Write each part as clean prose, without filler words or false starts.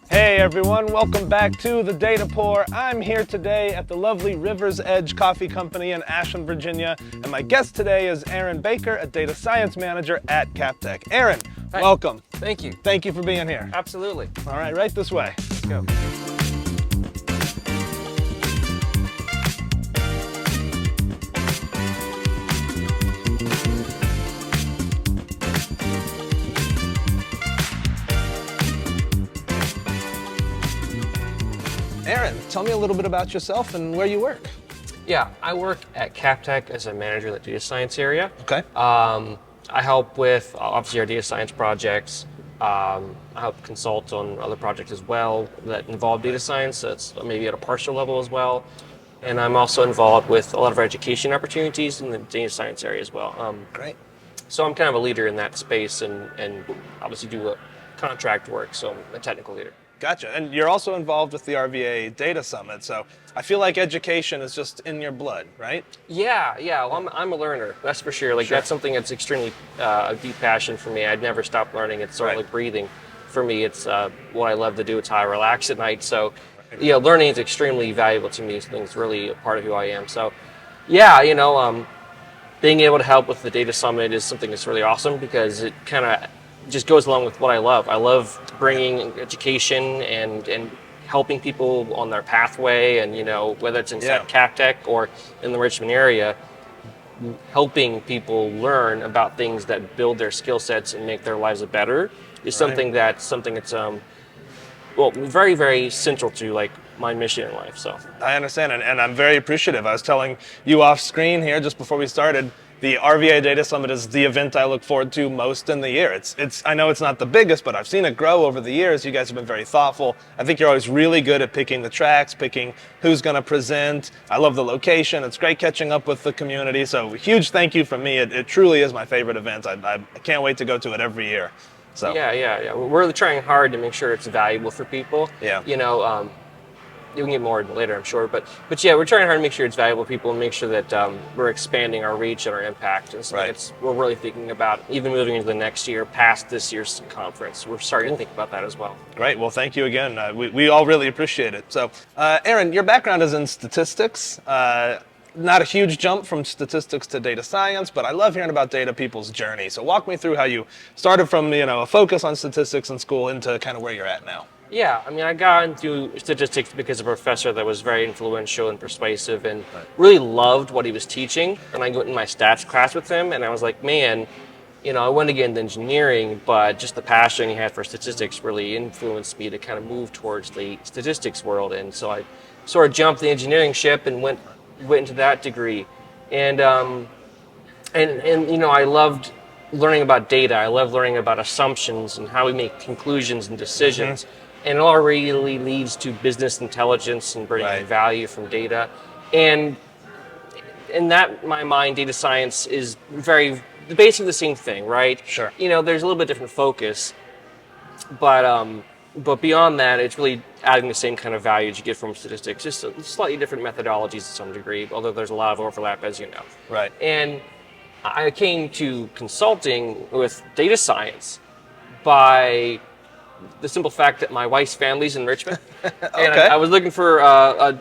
Hey everyone, welcome back to The Data Pour. I'm here today at the lovely River's Edge Coffee Company in Ashland, Virginia, and my guest today is Aaron Baker, a data science manager at CapTech. Aaron, Hi. welcome. Thank you. Thank you for being here. Absolutely. All right, right this way. Let's go. Aaron, tell me a little bit about yourself and where you work. Yeah, I work at CapTech as a manager in the data science area. Okay. I help with obviously our data science projects. I help consult on other projects as well that involve data science. That's maybe at a partial level as well. And I'm also involved with a lot of our education opportunities in the data science area as well. Great. So I'm kind of a leader in that space and obviously do contract work, so I'm a technical leader. Gotcha. And you're also involved with the RVA Data Summit, so I feel like education is just in your blood, right? Yeah. Well, I'm a learner, that's for sure. That's something that's extremely a deep passion for me. I'd never stop learning. It's sort of like breathing for me. It's what I love to do. It's how I relax at night. So, yeah, learning is extremely valuable to me. It's really a part of who I am. So, yeah, being able to help with the Data Summit is something that's really awesome because it kind of just goes along with what I love. I love bringing education and helping people on their pathway, and whether it's inside CapTech or in the Richmond area, helping people learn about things that build their skill sets and make their lives better is something that's very, very central to my mission in life. So I understand, and I'm very appreciative. I was telling you off screen here just before we started, the RVA Data Summit is the event I look forward to most in the year. It's I know it's not the biggest, but I've seen it grow over the years. You guys have been very thoughtful. I think you're always really good at picking the tracks, picking who's going to present. I love the location. It's great catching up with the community. So huge thank you from me. It truly is my favorite event. I can't wait to go to it every year. So yeah. We're really trying hard to make sure it's valuable for people. Yeah. You can get more later, I'm sure, but yeah, we're trying hard to make sure it's valuable to people and make sure that we're expanding our reach and our impact. And so we're really thinking about even moving into the next year, past this year's conference. We're starting to think about that as well. Great. Well, thank you again. We all really appreciate it. So, Aaron, your background is in statistics. Not a huge jump from statistics to data science, but I love hearing about data people's journey. So walk me through how you started from a focus on statistics in school into kind of where you're at now. Yeah, I got into statistics because of a professor that was very influential and persuasive and really loved what he was teaching. And I went in my stats class with him, and I was like, man, I wanted to get into engineering, but just the passion he had for statistics really influenced me to kind of move towards the statistics world. And so I sort of jumped the engineering ship and went into that degree. And I loved learning about data. I love learning about assumptions and how we make conclusions and decisions. Mm-hmm. And it all really leads to business intelligence and bringing value from data. And in that, my mind, data science is basically the same thing, right? Sure. There's a little bit different focus, but beyond that, it's really adding the same kind of values you get from statistics, just slightly different methodologies to some degree, although there's a lot of overlap, as you know. Right. And I came to consulting with data science by the simple fact that my wife's family's in Richmond, and I was looking for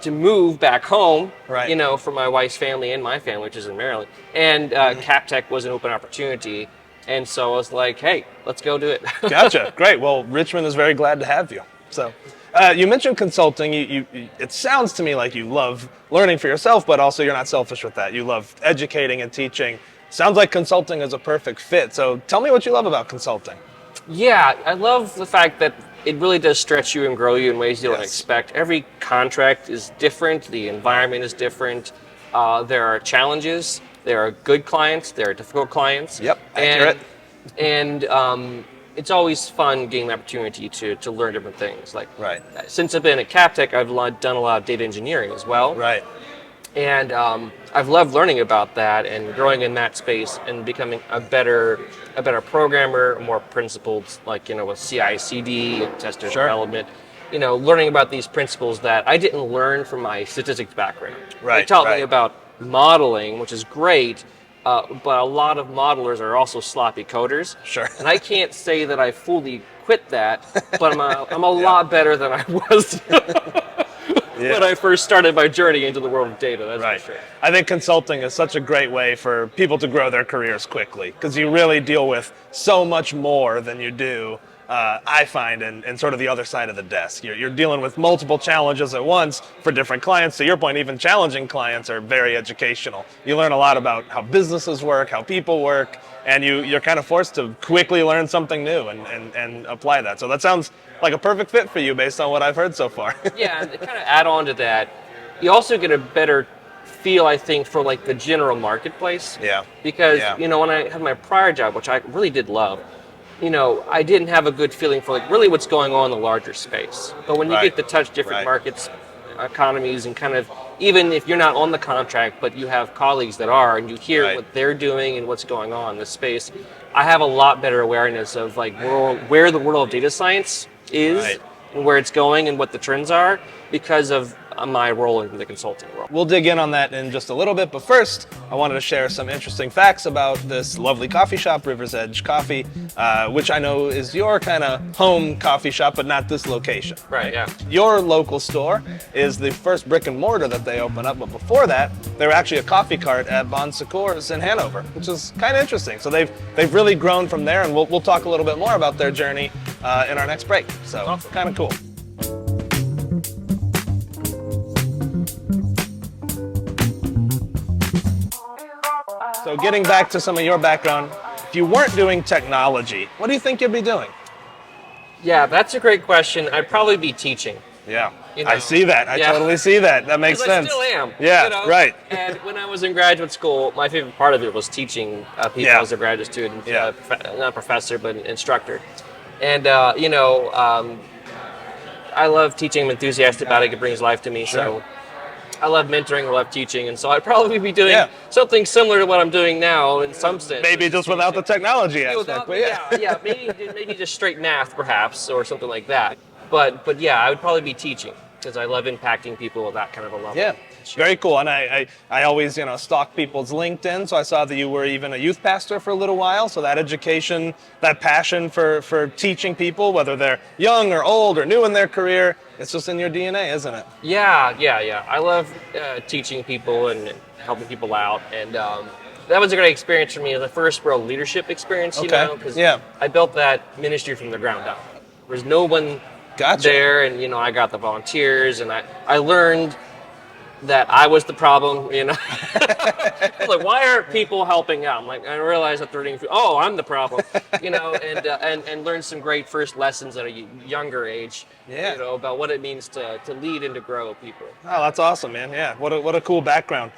to move back home, for my wife's family and my family, which is in Maryland, and CapTech was an open opportunity, and so I was like, hey, let's go do it. Gotcha, great. Well, Richmond is very glad to have you. So, you mentioned consulting. It sounds to me like you love learning for yourself, but also you're not selfish with that. You love educating and teaching. Sounds like consulting is a perfect fit. So, tell me what you love about consulting. Yeah, I love the fact that it really does stretch you and grow you in ways you don't expect. Every contract is different. The environment is different. There are challenges. There are good clients. There are difficult clients. Yep, accurate. And it's always fun getting the opportunity to learn different things. Since I've been at CapTech, I've done a lot of data engineering as well. Right. And I've loved learning about that and growing in that space and becoming a better programmer, more principled, with CI/CD and tester development. Learning about these principles that I didn't learn from my statistics background. Right. They taught me about modeling, which is great, but a lot of modelers are also sloppy coders. Sure. And I can't say that I fully quit that, but I'm a lot better than I was when I first started my journey into the world of data. That's for sure. I think consulting is such a great way for people to grow their careers quickly because you really deal with so much more than you do, I find, in sort of the other side of the desk. You're dealing with multiple challenges at once for different clients. To your point, even challenging clients are very educational. You learn a lot about how businesses work, how people work, and you're kind of forced to quickly learn something new and apply that. So that sounds like a perfect fit for you based on what I've heard so far. Yeah, and to kind of add on to that, you also get a better feel, I think, for like the general marketplace. Yeah. Because, when I had my prior job, which I really did love, I didn't have a good feeling for like really what's going on in the larger space. But when you get to touch different markets, economies, and kind of, even if you're not on the contract, but you have colleagues that are, and you hear what they're doing and what's going on in this space, I have a lot better awareness of like where the world of data science is and where it's going and what the trends are because of my role in the consulting world. We'll dig in on that in just a little bit, but first I wanted to share some interesting facts about this lovely coffee shop, River's Edge Coffee, which I know is your kind of home coffee shop, but not this location. Right, yeah. Your local store is the first brick and mortar that they open up, but before that, they were actually a coffee cart at Bon Secours in Hanover, which is kind of interesting. So they've really grown from there, and we'll talk a little bit more about their journey in our next break. So kind of cool. So getting back to some of your background, if you weren't doing technology, what do you think you'd be doing? Yeah, that's a great question. I'd probably be teaching. Yeah, I see that. I totally see that. That makes sense. I still am. Yeah, right. And when I was in graduate school, my favorite part of it was teaching people as a graduate student, not professor, but instructor. And, I love teaching. I'm enthusiastic about it. It brings life to me. Sure. So I love mentoring, I love teaching, and so I'd probably be doing something similar to what I'm doing now in some sense. Maybe just without the technology aspect. Maybe just straight math perhaps, or something like that. But yeah, I would probably be teaching because I love impacting people at that kind of a level. Yeah, very cool. And I always stalk people's LinkedIn, so I saw that you were even a youth pastor for a little while. So that education, that passion for teaching people, whether they're young or old or new in their career, it's just in your DNA, isn't it? Yeah. I love teaching people and helping people out, and that was a great experience for me. It was the first real leadership experience, because I built that ministry from the ground up. There was no one there, and I got the volunteers, and I learned that I was the problem. I was like, why aren't people helping out? I'm like, I realized that I'm the problem. And learned some great first lessons at a younger age. About what it means to lead and to grow people. Oh, that's awesome, man. Yeah, what a cool background.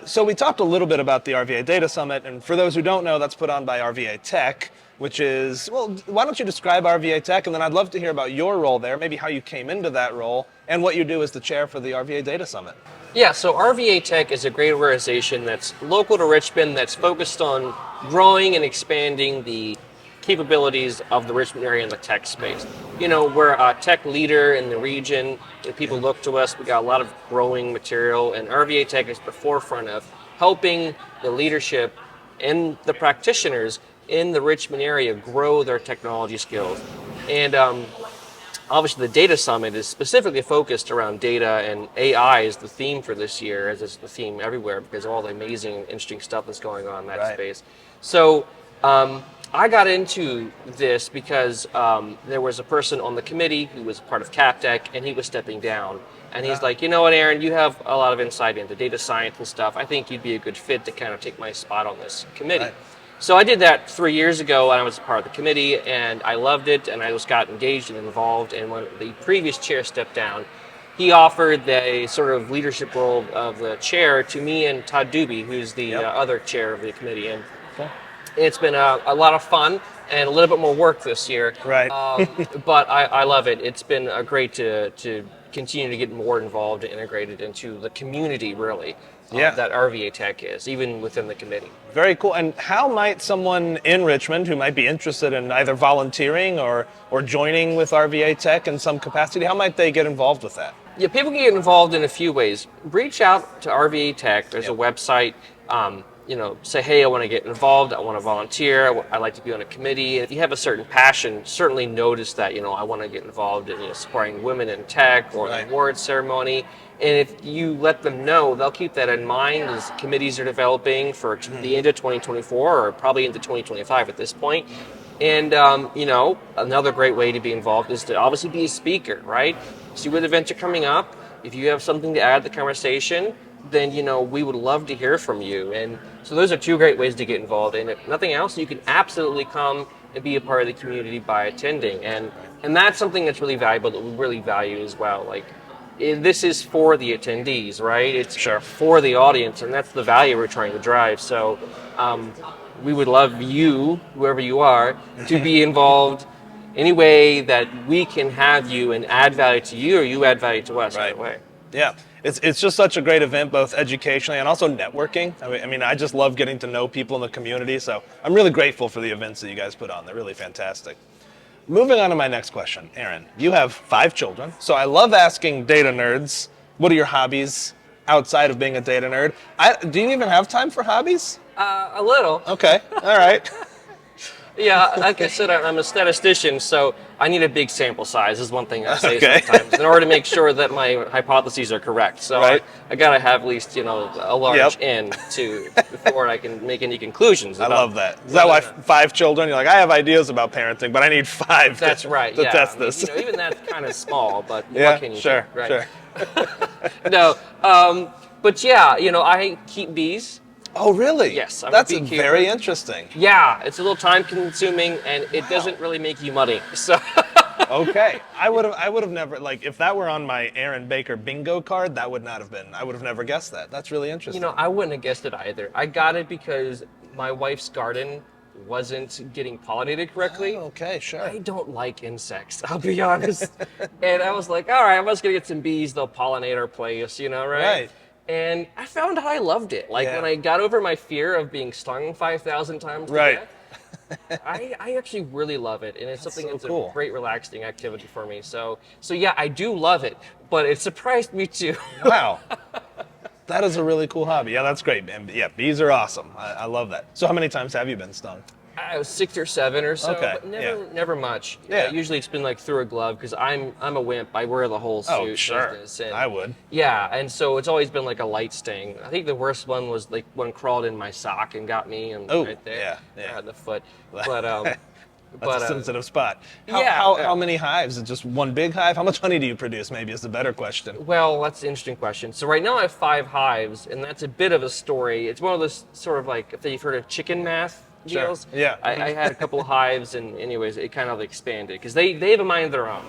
So we talked a little bit about the RVA Data Summit, and for those who don't know, that's put on by RVATech, which is, why don't you describe RVATech, and then I'd love to hear about your role there, maybe how you came into that role, and what you do as the chair for the RVA Data Summit. Yeah, so RVATech is a great organization that's local to Richmond, that's focused on growing and expanding the capabilities of the Richmond area in the tech space. We're a tech leader in the region, and people look to us. We got a lot of growing material, and RVATech is at the forefront of helping the leadership and the practitioners in the Richmond area grow their technology skills. And obviously the Data Summit is specifically focused around data, and AI is the theme for this year, as is the theme everywhere because of all the amazing and interesting stuff that's going on in that space. So I got into this because there was a person on the committee who was part of CapTech, and he was stepping down. And he's like, you know what, Aaron, you have a lot of insight into data science and stuff. I think you'd be a good fit to kind of take my spot on this committee. Right. So I did that 3 years ago, and I was a part of the committee, and I loved it, and I just got engaged and involved. And when the previous chair stepped down, he offered the sort of leadership role of the chair to me and Todd Doobie, who's the other chair of the committee. And it's been a lot of fun and a little bit more work this year. Right. But I love it. It's been great to continue to get more involved and integrated into the community, really, that RVATech is, even within the committee. Very cool. And how might someone in Richmond who might be interested in either volunteering or joining with RVATech in some capacity, how might they get involved with that? Yeah, people can get involved in a few ways. Reach out to RVATech. There's a website. say, hey, I want to get involved, I want to volunteer, I'd like to be on a committee. And if you have a certain passion, certainly notice that, I want to get involved in supporting women in tech or the award ceremony. And if you let them know, they'll keep that in mind as committees are developing for the end of 2024 or probably into 2025 at this point. And, another great way to be involved is to obviously be a speaker, right? See where the events are coming up. If you have something to add to the conversation, then, we would love to hear from you. And so those are two great ways to get involved. And if nothing else, you can absolutely come and be a part of the community by attending. And that's something that's really valuable, that we really value as well. Like, this is for the attendees, right? It's for the audience, and that's the value we're trying to drive. So we would love you, whoever you are, to be involved any way that we can have you and add value to you, or you add value to us right away. Yeah, it's just such a great event, both educationally and also networking. I mean, I just love getting to know people in the community, so I'm really grateful for the events that you guys put on. They're really fantastic. Moving on to my next question, Aaron, you have 5 children, so I love asking data nerds, what are your hobbies outside of being a data nerd? Do you even have time for hobbies? A little. Okay, all right. Yeah, like I said, I'm a statistician, so I need a big sample size is one thing I say sometimes in order to make sure that my hypotheses are correct. So I got to have at least, a large N before I can make any conclusions. I love that. Is that why 5 children? You're like, I have ideas about parenting, but I need 5 That's right, to test this. Even that's kind of small, but what can you do? Right? Sure. No, but yeah, I keep bees. Oh, really? Yes, I'm That's a beekeeper. very interesting. Yeah, it's a little time consuming, and it doesn't really make you money. So. Okay, I would have never, like, if that were on my Aaron Baker bingo card, that would not have been. I would have never guessed that. That's really interesting. I wouldn't have guessed it either. I got it because my wife's garden wasn't getting pollinated correctly. Oh, okay, sure. I don't like insects, I'll be honest. And I was like, all right, I'm just gonna get some bees. They'll pollinate our place, right? Right. And I found out I loved it. Like when I got over my fear of being stung 5,000 times to death, I actually really love it. And it's something that's a great relaxing activity for me. So yeah, I do love it, but it surprised me too. Wow. That is a really cool hobby. Yeah, that's great. And yeah, bees are awesome. I love that. So how many times have you been stung? 6 or 7 or so, okay. but never much. Yeah. Usually it's been like through a glove because I'm a wimp. I wear the whole suit. Oh, sure. And I would. Yeah, and so it's always been like a light sting. I think the worst one was like one crawled in my sock and got me, and right there, the foot. But that's a sensitive spot. How many hives? Is it just one big hive? How much honey do you produce? Maybe is the better question. Well, that's an interesting question. So right now I have 5 hives, and that's a bit of a story. It's one of those sort of like, if you've heard of chicken math deals. Sure. Yeah. I had a couple of hives, and anyways, it kind of expanded because they have a mind of their own.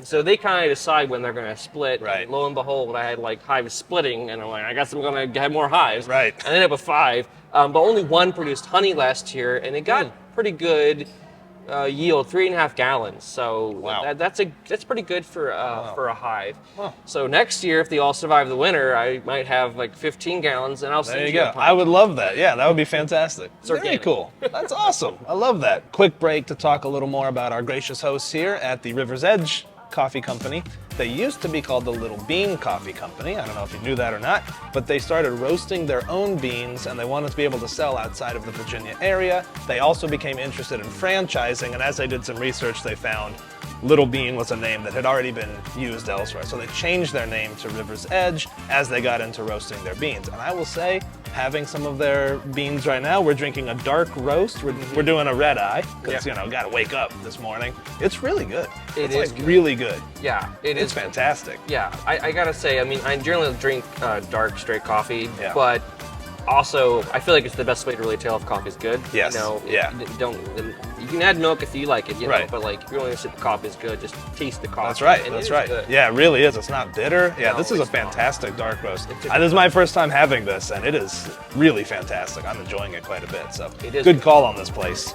So they kind of decide when they're going to split. Right. And lo and behold, I had like hives splitting, and I'm like, I guess I'm going to have more hives. Right. I ended up with 5, but only one produced honey last year, and it got pretty good yield, 3.5 gallons. So that's pretty good for a hive. Wow. So next year, if they all survive the winter, I might have like 15 gallons, and I'll send you a pint. I would love that. Yeah, that would be fantastic. Very cool. That's awesome. I love that. Quick break to talk a little more about our gracious hosts here at the River's Edge Coffee Company. They used to be called the Little Bean Coffee Company. I don't know if you knew that or not, but they started roasting their own beans, and they wanted to be able to sell outside of the Virginia area. They also became interested in franchising, and as they did some research, they found Little Bean was a name that had already been used elsewhere. So they changed their name to River's Edge as they got into roasting their beans. And I will say, having some of their beans right now, we're drinking a dark roast. We're doing a red eye because, got to wake up this morning. It's really good. It's good. Really good. Yeah, it's fantastic. Yeah, I got to say, I mean, I generally drink dark, straight coffee, but also, I feel like it's the best way to really tell if coffee is good. Yes. You can add milk if you like it, but like if you really want to say the coffee is good, just taste the coffee. That's right. That's right. Good. Yeah, it really is. It's not bitter. Yeah, this is a fantastic dark roast. This is my first time having this, and it is really fantastic. I'm enjoying it quite a bit. So good call on this place.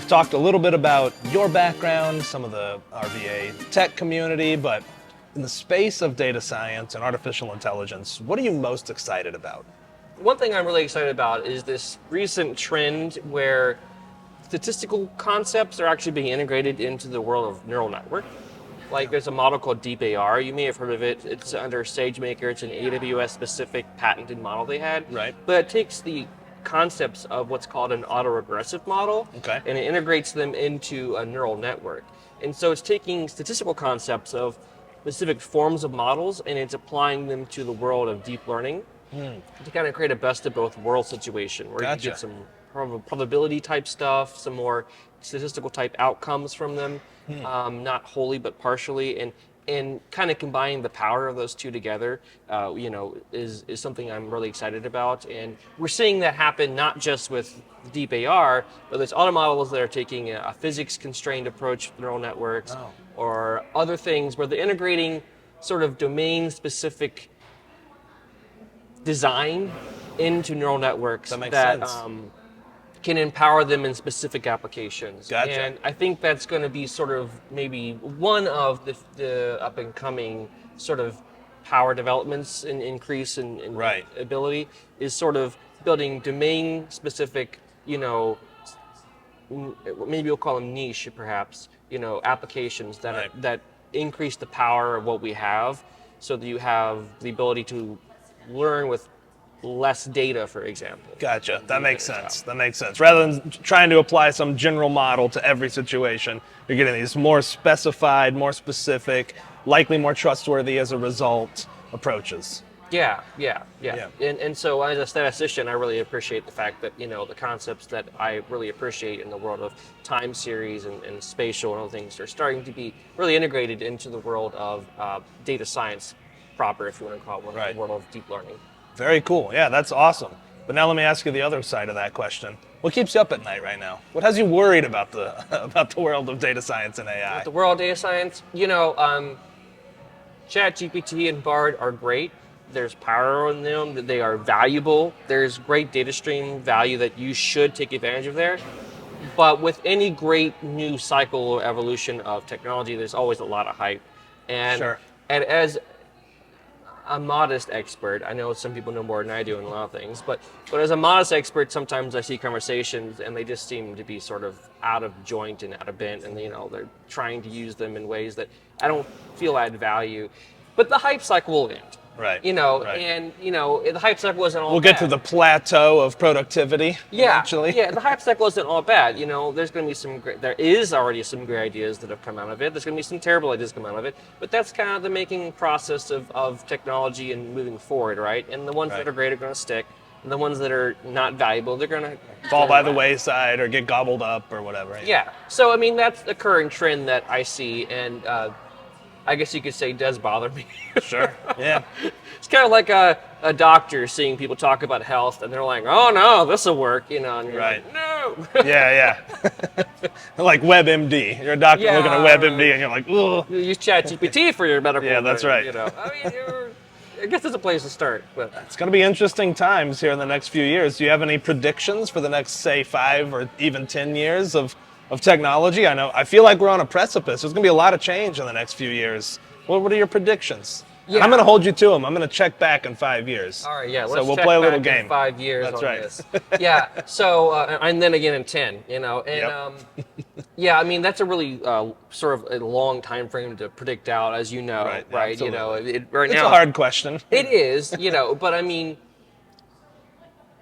Talked a little bit about your background, some of the RVATech community, but in the space of data science and artificial intelligence, what are you most excited about? One thing I'm really excited about is this recent trend where statistical concepts are actually being integrated into the world of neural network. Like there's a model called Deep AR. You may have heard of it. It's under SageMaker. It's an AWS specific patented model they had. Right. But it takes the concepts of what's called an autoregressive model, Okay. and it integrates them into a neural network. And so it's taking statistical concepts of specific forms of models and it's applying them to the world of deep learning to kind of create a best of both worlds situation where you get some probability type stuff, some more statistical type outcomes from them, not wholly but partially, and kind of combining the power of those two together, is something I'm really excited about. And we're seeing that happen not just with Deep AR, but there's other models that are taking a physics constrained approach to neural networks or other things where they're integrating sort of domain specific design into neural networks that can empower them in specific applications. Gotcha. And I think that's going to be sort of maybe one of the up and coming sort of power developments and increase in ability is sort of building domain specific, maybe we'll call them niche perhaps, applications that increase the power of what we have so that you have the ability to learn with less data, for example. Gotcha. That makes sense. That makes sense. Rather than trying to apply some general model to every situation, you're getting these more specified, more specific, likely more trustworthy as a result approaches. Yeah. And so as a statistician, I really appreciate the fact that, the concepts that I really appreciate in the world of time series and spatial and other things are starting to be really integrated into the world of data science proper, if you want to call it, the world of deep learning. Very cool. Yeah, that's awesome. But now let me ask you the other side of that question. What keeps you up at night right now? What has you worried about the about the world of data science and AI? With the world of data science, ChatGPT and Bard are great. There's power in them. They are valuable. There's great data stream value that you should take advantage of there. But with any great new cycle or evolution of technology, there's always a lot of hype. And as a modest expert, I know some people know more than I do in a lot of things, but as a modest expert, sometimes I see conversations and they just seem to be sort of out of joint and out of bent, and they're trying to use them in ways that I don't feel add value. But the hype cycle will end. Right. And the hype cycle wasn't all bad. We'll get to the plateau of productivity eventually. Yeah, the hype cycle isn't all bad. There's going to be there is already some great ideas that have come out of it. There's going to be some terrible ideas come out of it. But that's kind of the making process of technology and moving forward, right? And the ones that are great are going to stick. And the ones that are not valuable, they're going to fall by the wayside or get gobbled up or whatever. Yeah. So, that's the current trend that I see. And I guess you could say does bother me. Sure. Yeah. It's kind of like a doctor seeing people talk about health and they're like, oh no, this will work, and you're like, no. Yeah. Like WebMD. You're a doctor looking at WebMD and you're like, ugh. You use ChatGPT for your medical. Yeah, that's right. I guess it's a place to start. But it's going to be interesting times here in the next few years. Do you have any predictions for the next, say, 5 or even 10 years of technology? I feel like we're on a precipice. There's going to be a lot of change in the next few years. What are your predictions? Yeah. I'm going to hold you to them. I'm going to check back in 5 years. All right, yeah. So we'll play a little game. In 5 years. That's on right. This. Yeah. So and then again in 10. That's a really sort of a long time frame to predict out, as you know, right? Absolutely. Right it's now a hard question. It is, but I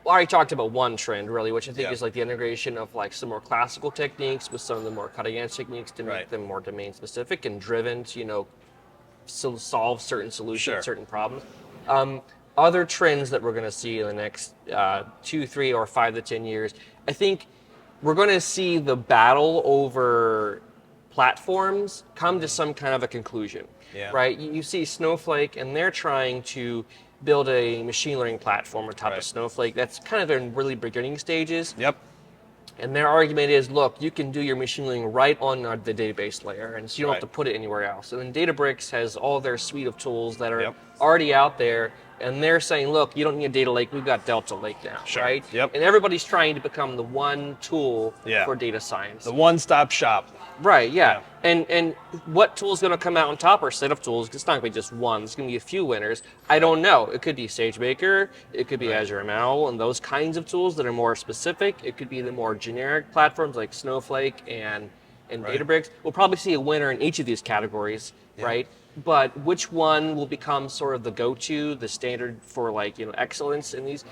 already talked about one trend really, which I think is like the integration of like some more classical techniques with some of the more cutting edge techniques to make them more domain specific and driven to solve certain solutions, certain problems. Other trends that we're going to see in the next 2, 3, or 5 to 10 years, I think we're going to see the battle over platforms come to some kind of a conclusion. Yeah. Right? You see Snowflake, and they're trying to build a machine learning platform on top of Snowflake. That's kind of in really beginning stages. Yep. And their argument is, look, you can do your machine learning right on the database layer, and so you don't have to put it anywhere else. And then Databricks has all their suite of tools that are already out there And they're saying, look, you don't need a data lake. We've got Delta Lake now, Sure. right? Yep. And everybody's trying to become the one tool for data science. The one-stop shop. Right, yeah. And what tool's going to come out on top are set of tools. It's not going to be just one. There's going to be a few winners. I don't know. It could be SageMaker. It could be Azure ML and those kinds of tools that are more specific. It could be the more generic platforms like Snowflake and Databricks. We'll probably see a winner in each of these categories, right? But which one will become sort of the go-to, the standard for excellence in these?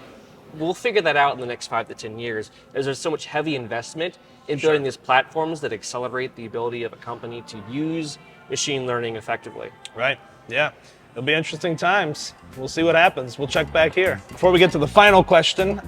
We'll figure that out in the next 5 to 10 years, as there's so much heavy investment in building these platforms that accelerate the ability of a company to use machine learning effectively. Right, yeah. It'll be interesting times. We'll see what happens. We'll check back here. Before we get to the final question,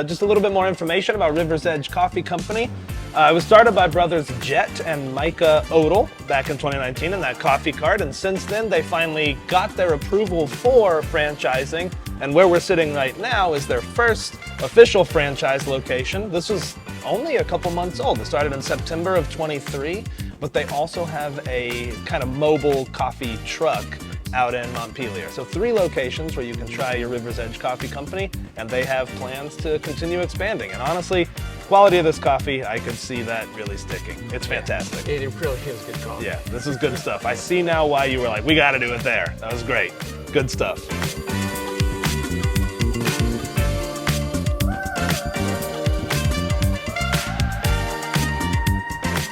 just a little bit more information about River's Edge Coffee Company. It was started by brothers Jet and Micah Odell back in 2019 in that coffee cart, and since then they finally got their approval for franchising, and where we're sitting right now is their first official franchise location. This was only a couple months old. It started in September of 23, but they also have a kind of mobile coffee truck out in Montpelier. So 3 locations where you can try your River's Edge Coffee Company, and they have plans to continue expanding. And honestly, quality of this coffee, I could see that really sticking. It's fantastic. It really is good coffee. Yeah, this is good stuff. I see now why you were like, we gotta do it there. That was great. Good stuff.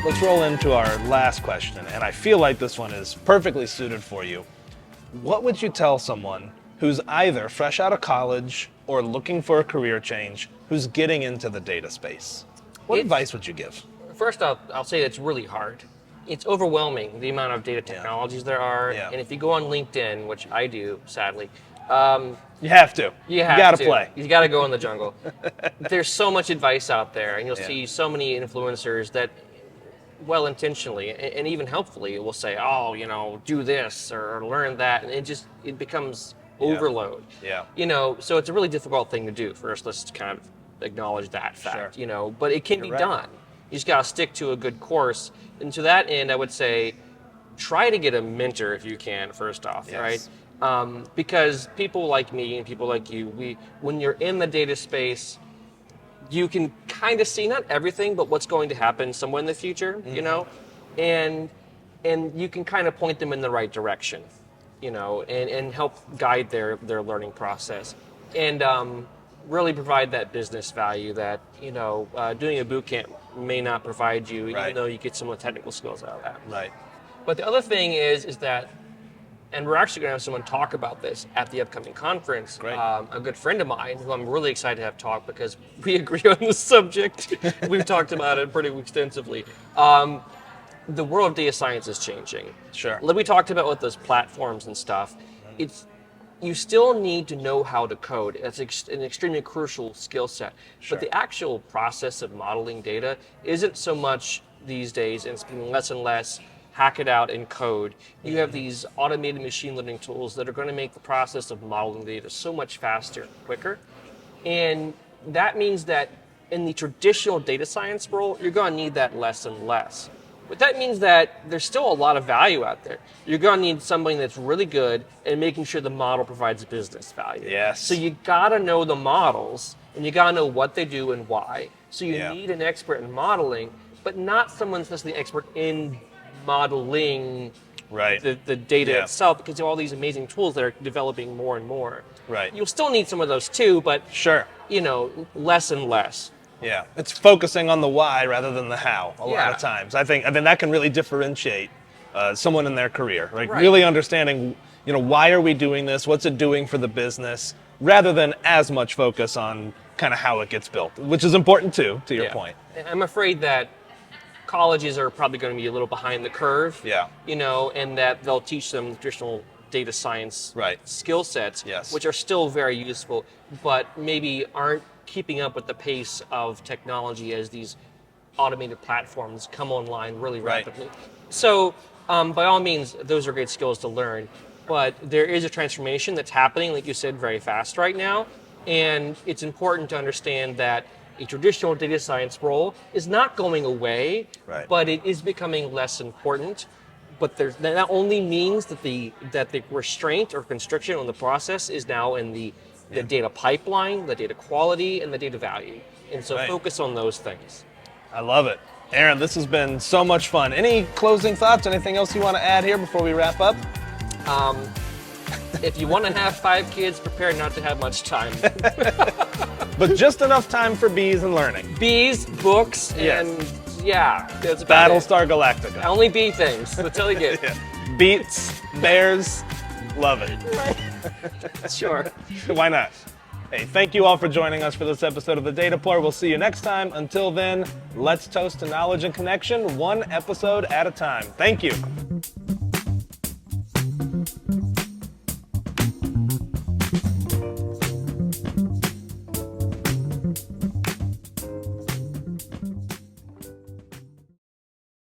Let's roll into our last question, and I feel like this one is perfectly suited for you. What would you tell someone who's either fresh out of college or looking for a career change, who's getting into the data space? What advice would you give? First, I'll say it's really hard. It's overwhelming, the amount of data technologies there are. Yeah. And if you go on LinkedIn, which I do, sadly, you have to. You have gotta to. play. You got to go in the jungle. There's so much advice out there, and you'll see so many influencers that well-intentionally and even helpfully will say, oh, do this or learn that, and it becomes overload. Yeah. So it's a really difficult thing to do. First, let's kind of acknowledge that fact, but it can be done. You just got to stick to a good course. And to that end, I would say try to get a mentor if you can, first off, right? Because people like me and people like you, when you're in the data space, you can kind of see not everything, but what's going to happen somewhere in the future, and you can kind of point them in the right direction, and help guide their learning process, and really provide that business value that doing a boot camp may not provide you, even though you get some of the technical skills out of that. Right. But the other thing is that, and we're actually going to have someone talk about this at the upcoming conference. Great. A good friend of mine, who I'm really excited to have talk because we agree on this subject. We've talked about it pretty extensively. The world of data science is changing. Sure. Like we talked about with those platforms and stuff. You still need to know how to code. That's an extremely crucial skill set. Sure. But the actual process of modeling data isn't so much these days, and it's becoming less and less hack it out in code. You have these automated machine learning tools that are going to make the process of modeling data so much faster and quicker. And that means that in the traditional data science role, you're going to need that less and less. But that means that there's still a lot of value out there. You're going to need somebody that's really good at making sure the model provides business value. Yes. So you got to know the models, and you got to know what they do and why. So you need an expert in modeling, but not someone that's necessarily expert in modeling the data itself, because you have all these amazing tools that are developing more and more. Right. You'll still need some of those too, but less and less. Yeah, it's focusing on the why rather than the how a lot of times. I think that can really differentiate someone in their career, like really understanding, why are we doing this? What's it doing for the business? Rather than as much focus on kind of how it gets built, which is important too, to your point. I'm afraid that colleges are probably going to be a little behind the curve, and that they'll teach them traditional data science skill sets, which are still very useful, but maybe aren't keeping up with the pace of technology as these automated platforms come online really rapidly. So by all means, those are great skills to learn, but there is a transformation that's happening, like you said, very fast right now, and it's important to understand that a traditional data science role is not going away, but it is becoming less important. but that only means that the restraint or constriction on the process is now in the data pipeline, the data quality, and the data value. And so focus on those things. I love it. Aaron, this has been so much fun. Any closing thoughts? Anything else you want to add here before we wrap up? If you want to have 5 kids, prepare not to have much time. But just enough time for bees and learning. Bees, books, and that's about Battlestar Galactica. Only bee things. That's all you get. Beets, bears, love it. Sure. Why not? Hey, thank you all for joining us for this episode of The Data Pour. We'll see you next time. Until then, let's toast to knowledge and connection, one episode at a time. Thank you.